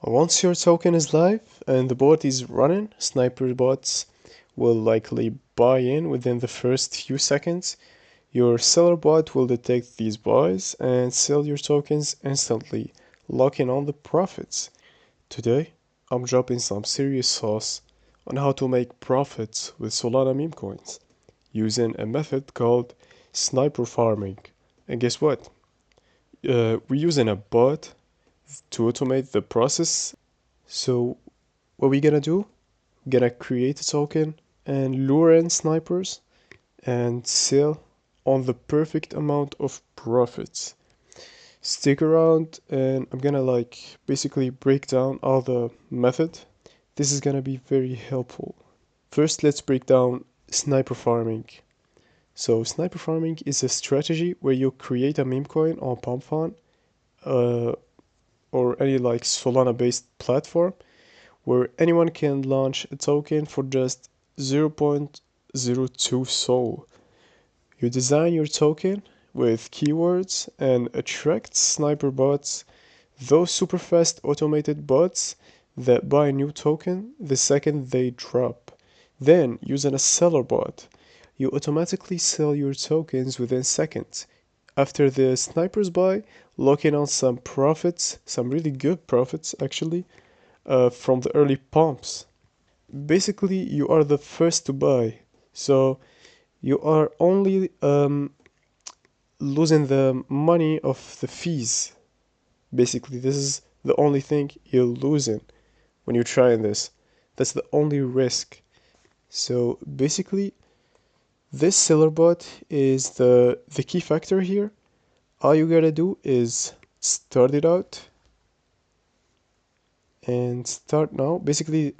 Once your token is live and the bot is running, sniper bots will likely buy in within the first few seconds. Your seller bot will detect these buys and sell your tokens instantly, locking on the profits. Today, I'm dropping some serious sauce on how to make profits with Solana meme coins using a method called sniper farming. And guess what? We're using a bot to automate the process. So what we gonna do? We're gonna create a token and lure in snipers and sell on the perfect amount of profits. Stick around and I'm gonna basically break down all the method. This is gonna be very helpful. First, let's break down sniper farming. So sniper farming is a strategy where you create a meme coin on PumpFun uh, or any Solana based platform where anyone can launch a token for just 0.02 SOL. You design your token with keywords and attract sniper bots, those super fast automated bots that buy a new token the second they drop. Then, using a seller bot, you automatically sell your tokens within seconds. After the snipers buy, locking on some profits, some really good profits actually, from the early pumps. Basically, you are the first to buy, so you are only losing the money of the fees. Basically, this is the only thing you're losing when you're trying this. That's the only risk. So basically, this seller bot is the key factor here. All you gotta do is start it out and start now. Basically,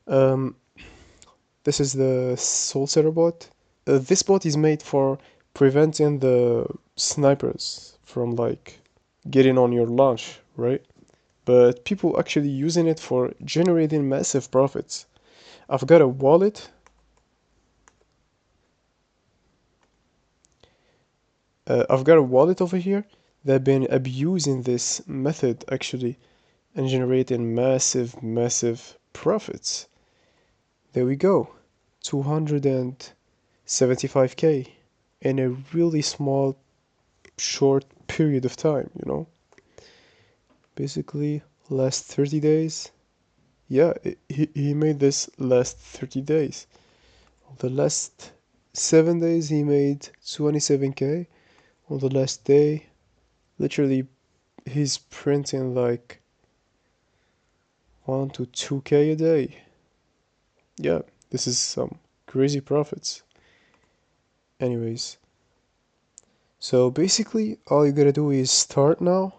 um, this is the soul seller bot. This bot is made for preventing the snipers from getting on your launch, right? But people actually using it for generating massive profits. I've got a wallet. I've got a wallet over here that been abusing this method actually and generating massive profits. There we go. 275k in a really small short period of time. Basically last 30 days. Yeah, he made this last 30 days. The last 7 days he made 27k. On the last day, literally he's printing 1 to 2k a day. Yeah, this is some crazy profits. Anyways, so basically all you gotta do is start now,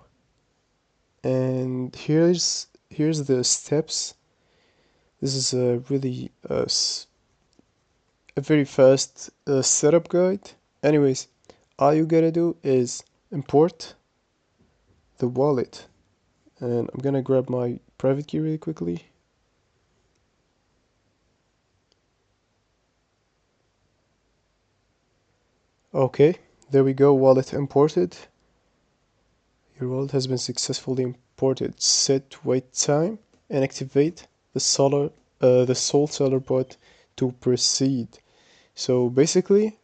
and here's the steps. This is a really a very fast setup guide. Anyways, all you gotta do is import the wallet, and I'm gonna grab my private key really quickly. Okay, there we go, wallet imported. Your wallet has been successfully imported. Set wait time and activate the soul seller bot to proceed. So basically,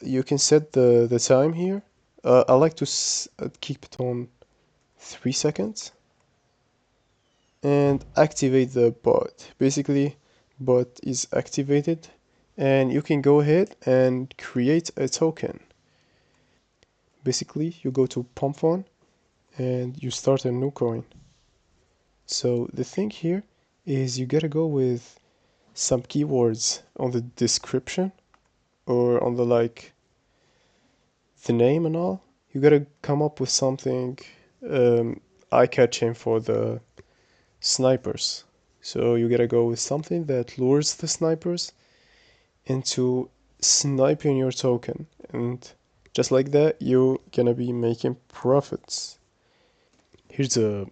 you can set the time here. I like to keep it on 3 seconds and activate the bot. Basically, bot is activated and you can go ahead and create a token. Basically, you go to PumpFun and you start a new coin. So the thing here is you gotta go with some keywords on the description or on the name and all. You gotta come up with something eye-catching for the snipers. So you gotta go with something that lures the snipers into sniping your token, and just like that you're gonna be making profits. Here's a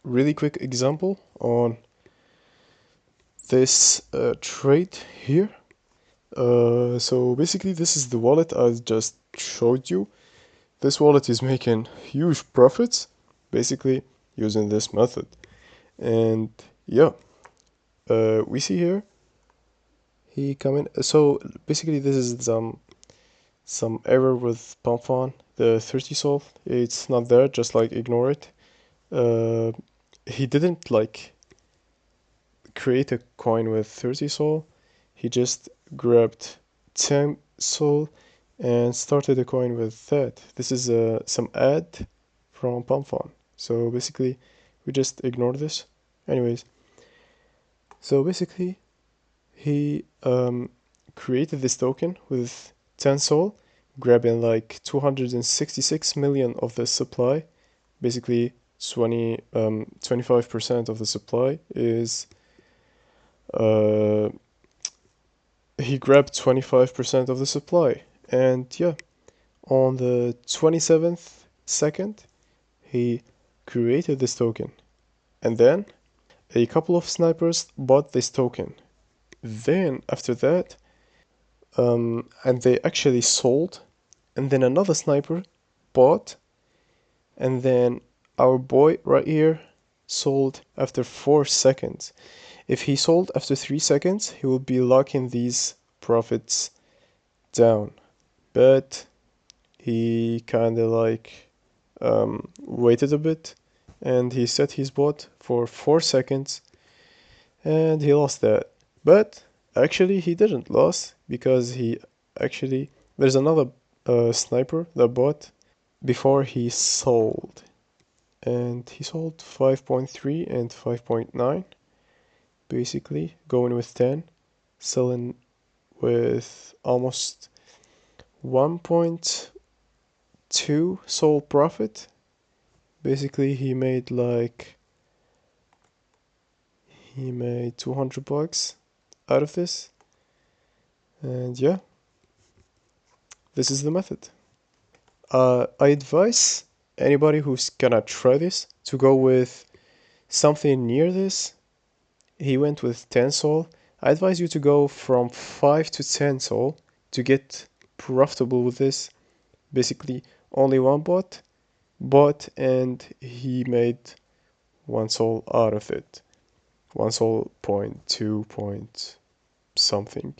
really quick example on this trade here. So basically this is the wallet I just showed you. This wallet is making huge profits basically using this method. And yeah, we see here he coming. So basically, this is some error with Pump the 30 sol. It's not there. Just like ignore it. Uh, he didn't like create a coin with 30 sol. He just grabbed 10 sol and started a coin with that. This is some ad from Pump. So basically, we just ignore this. Anyways, so basically, he created this token with 10 sol, grabbing like 266 million of the supply. Basically, 25% of the supply is uh, he grabbed 25% of the supply. And yeah, on the 27th second, he created this token. And then a couple of snipers bought this token. Then after that, and they actually sold, and then another sniper bought, and then our boy right here sold after 4 seconds. If he sold after 3 seconds, he would be locking these profits down. But he kind of like waited a bit, and he set his bot for 4 seconds, and he lost that. But actually he didn't lose, because he actually, there's another sniper that bought before he sold, and he sold 5.3 and 5.9, basically going with 10, selling with almost 1.2 sold profit. Basically he made 200 bucks out of this. And yeah, this is the method. I advise anybody who's gonna try this to go with something near this. He went with 10 sol. I advise you to go from 5 to 10 sol to get profitable with this. Basically, only one bought, and he made 1 sol out of it. 1 sol point 2 point something.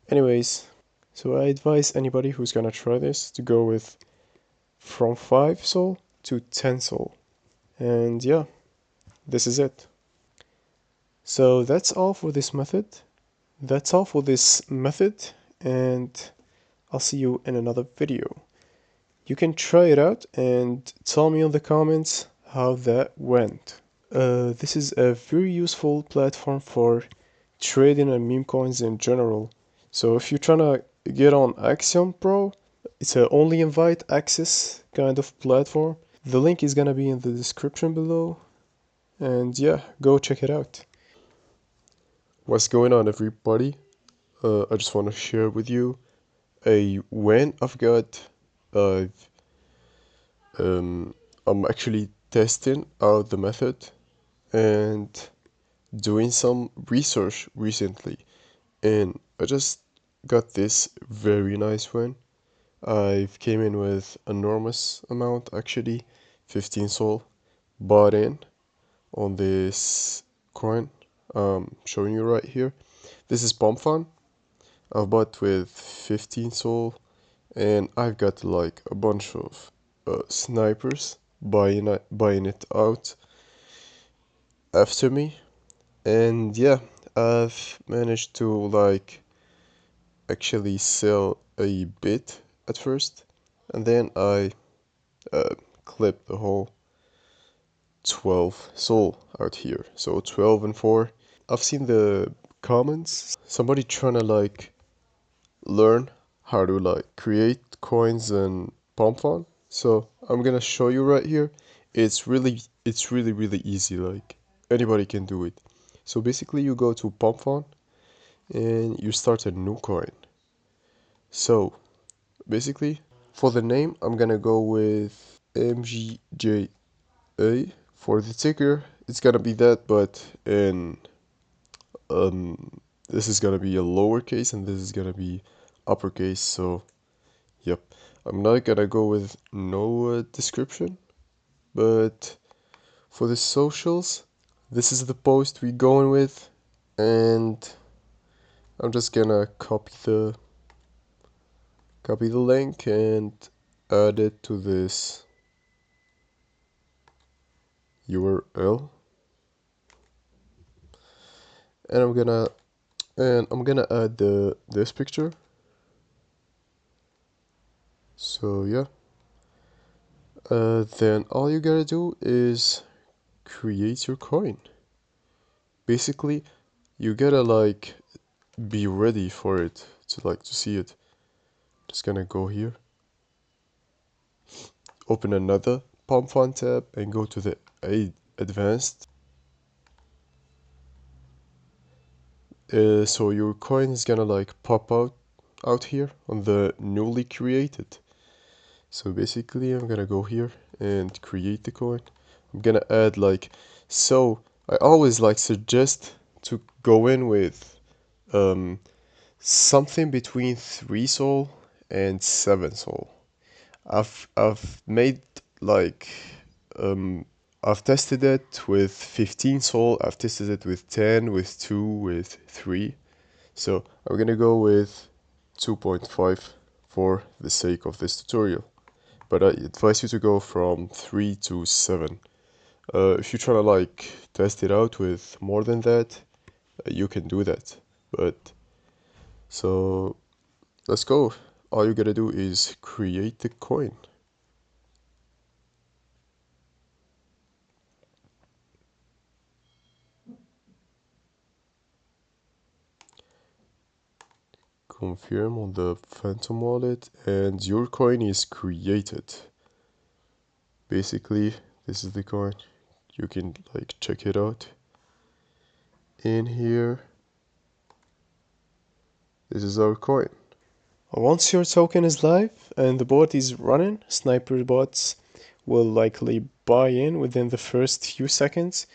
Anyways, so I advise anybody who's gonna try this to go with from 5 sol to 10 sol. And yeah, this is it. So that's all for this method. That's all for this method, and I'll see you in another video. You can try it out and tell me in the comments how that went. This is a very useful platform for trading and meme coins in general. So if you're trying to get on Axiom Pro, it's a only invite access kind of platform. The link is gonna be in the description below. And yeah, go check it out. What's going on, everybody? I just want to share with you a win I've got. Uh, I'm actually testing out the method and doing some research recently, and I just got this very nice win. I've came in with enormous amount, actually 15 sol bought in on this coin showing you right here. This is Pump Fun. I've bought with 15 sol, and I've got like a bunch of snipers buying it out after me. And yeah, I've managed to like actually sell a bit at first, and then I uh, clipped the whole 12 sol out here. So 12 and 4. I've seen the comments, somebody trying to like learn how to like create coins and pump on. So I'm gonna show you right here. It's really easy, like anybody can do it. So basically you go to pump on and you start a new coin. So basically for the name I'm gonna go with MGJA. For the ticker it's gonna be that, but in this is gonna be a lowercase and this is gonna be uppercase. So yep, I'm not gonna go with no description, but for the socials this is the post we're going with, and I'm just gonna copy the link and add it to this URL, and I'm gonna add this picture. So yeah, then all you gotta do is create your coin. Basically, you gotta like be ready for it to see it. Just gonna go here, open another Palm Font tab, and go to the advanced. So your coin is gonna like pop out here on the newly created. So basically, I'm gonna go here and create the coin. I'm gonna add like, so I always like suggest to go in with something between 3 sol and 7 sol. I've made like I've tested it with 15 sol, I've tested it with 10, with 2, with 3. So I'm gonna go with 2.5 for the sake of this tutorial. But I advise you to go from 3 to 7. If you're trying to like test it out with more than that, you can do that. But so let's go. All you gotta do is create the coin. Confirm on the Phantom wallet, and your coin is created. Basically, this is the coin. You can like check it out. In here, this is our coin. Once your token is live and the bot is running, sniper bots will likely buy in within the first few seconds.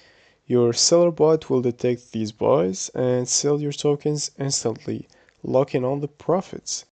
Your seller bot will detect these buys and sell your tokens instantly, locking on the profits.